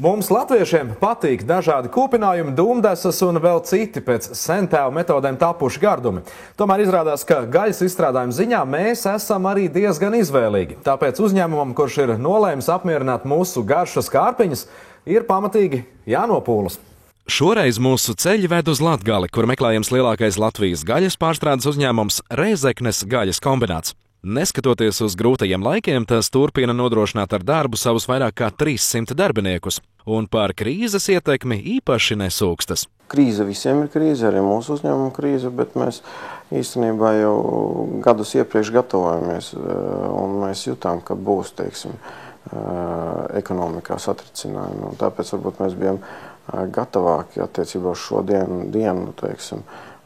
Mums, latviešiem, patīk dažādi kūpinājumi, dūmdesas un vēl citi pēc sentēvu metodēm tapuši gardumi. Tomēr izrādās, ka gaļas izstrādājuma ziņā mēs esam arī diezgan izvēlīgi. Tāpēc uzņēmumam, kurš ir nolēmis apmierināt mūsu garšas kārpiņas, ir pamatīgi jānopūlas. Šoreiz mūsu ceļi ved uz Latgali, kur meklējams lielākais Latvijas gaļas pārstrādes uzņēmums Rēzeknes gaļas kombināts. Neskatoties uz grūtajiem laikiem, tas turpina nodrošināt ar darbu savus vairāk kā 300 darbiniekus, un par krīzes ietekmi īpaši nesūkstas. Krīze visiem ir krīze, arī mūsu uzņēmuma krīze, bet mēs īstenībā jau gadus iepriekš gatavojamies, un mēs jutām, ka būs, ekonomikā satricinājumi. Tāpēc varbūt mēs bijām gatavāki attiecībā uz šo dienu,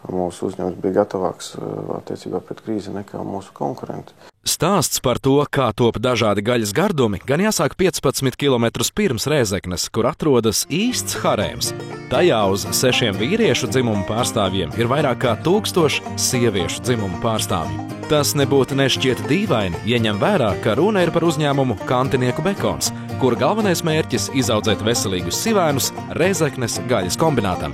mūsu uzņēmums bija gatavāks attiecībā pret krīzi nekā mūsu konkurenti. Stāsts par to, kā top dažādi gaļas gardumi, gan jāsāk 15 km pirms Rēzeknes, kur atrodas īsts harēms. Tajā uz 6 vīriešu dzimumu pārstāvjiem ir vairāk kā 1000 sieviešu dzimumu pārstāvju. Tas nebūtu nešķiet dīvaini, ieņem vērā, ka runa ir par uzņēmumu Kantinieku Bekons, kura galvenais mērķis izaudzēt veselīgus sivēnus Rēzeknes gaļas kombinātam.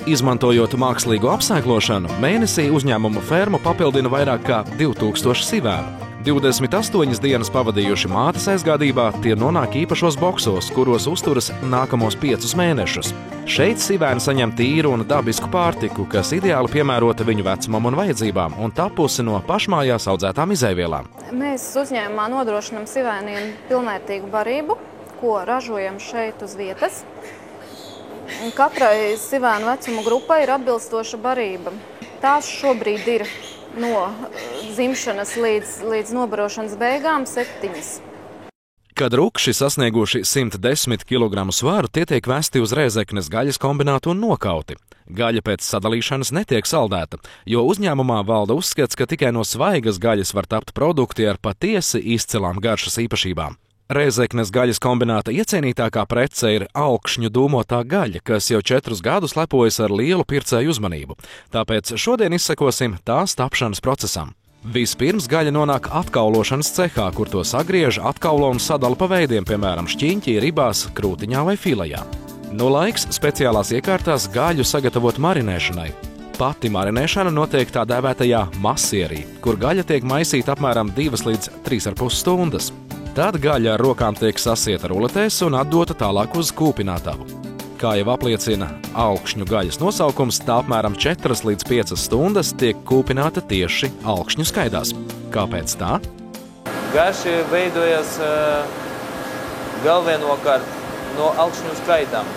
Izmantojot mākslīgu apsēklošanu, mēnesī uzņēmuma fermu papildina vairāk kā 2000 sivēnu. 28 dienas pavadījuši mātes aizgādībā, tie nonāk īpašos boksos, kuros uzturas nākamos 5 mēnešus. Šeit sivēni saņem tīru un dabisku pārtiku, kas ideāli piemērota viņu vecumam un vajadzībām un tapusi no pašmājās audzētām izēvielām. Mēs uzņēmumā nodrošinām sivēniem pilnvērtīgu barību, ko ražojam šeit uz vietas. Katrai sivēnu vecuma grupai ir atbilstoša barība. Tās šobrīd ir no dzimšanas līdz nobarošanas beigām 7. Kad rukši sasnieguši 110 kg svaru, tie tiek vesti uz Rēzeknes gaļas kombinātu un nokauti. Gaļa pēc sadalīšanas netiek saldēta, jo uzņēmumā valda uzskats, ka tikai no svaigas gaļas var tapt produkti ar patiesi izcilām garšas īpašībām. Rēzeknes gaļas kombināta iecienītākā prece ir alkšņu dūmotā gaļa, kas jau 4 gadus lepojas ar lielu pircēju uzmanību. Tāpēc šodien izsekosim tās tapšanas procesam. Vispirms gaļa nonāk atkaulošanas cehā, kur to sagriež, atkaulo un sadala pa veidiem, piemēram, šķiņķī, ribās, krūtiņā vai filejā. Nu laiks speciālās iekārtās gaļu sagatavot marinēšanai. Pati marinēšana notiek tā dēvētajā masierī, kur gaļa tiek maisīta apmēram 2 līdz 3,5 stundas. Tad gaļa ar rokām tiek sasieta ruletēs un atdota tālāk uz kūpinātavu. Kā jau apliecina alkšņu gaļas nosaukums, tā apmēram 4 līdz 5 stundas tiek kūpināta tieši alkšņu skaidās. Kāpēc tā? Garši veidojas galvenokārt no alkšņu skaidām.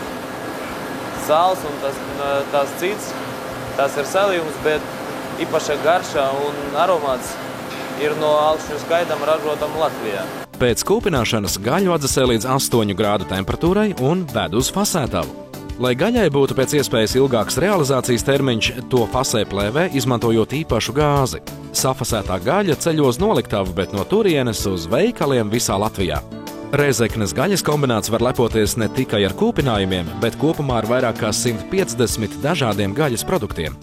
Sāls un tās cits, tas ir salījums, bet īpaša garša un aromāts ir no alkšņu skaidām ražotam Latvijā. Pēc kūpināšanas gaļu atdzesē līdz 8 grādu temperatūrai un ved uz fasētavu. Lai gaļai būtu pēc iespējas ilgāks realizācijas termiņš, to fasē plēvē, izmantojot īpašu gāzi. Safasētā gaļa ceļo uz noliktavu, bet no turienes uz veikaliem visā Latvijā. Rēzeknes gaļas kombināts var lepoties ne tikai ar kūpinājumiem, bet kopumā ar vairāk kā 150 dažādiem gaļas produktiem.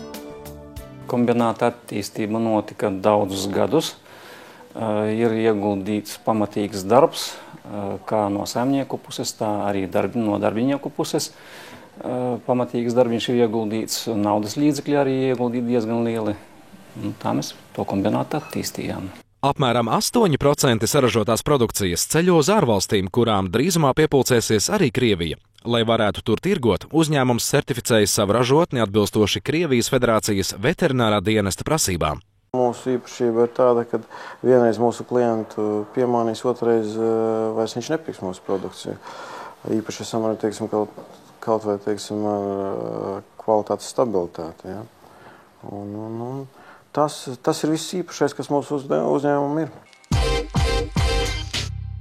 Kombināta attīstība notika daudzus gadus. Ir ieguldīts pamatīgs darbs, kā no saimnieku puses, tā arī no darbinieku puses. Pamatīgs darbiņš ir ieguldīts, naudas līdzekļi arī ieguldīti diezgan lieli. Tā mēs to kombinātu attīstījām. Apmēram 8% saražotās produkcijas ceļo uz ārvalstīm, kurām drīzumā piepulcēsies arī Krievija. Lai varētu tur tirgot, uzņēmums certificēja savu ražotni atbilstoši Krievijas Federācijas veterinārā dienesta prasībām. Mūsu īpašība ir tāda, ka vienreiz mūsu klientu piemānīs, otrreiz vairs viņš nepirks mūsu produkciju. Īpaši esam arī, kaut vai, ar kvalitātes stabilitāti. Ja? Tas ir viss īpašais, kas mūsu uzņēmumam ir.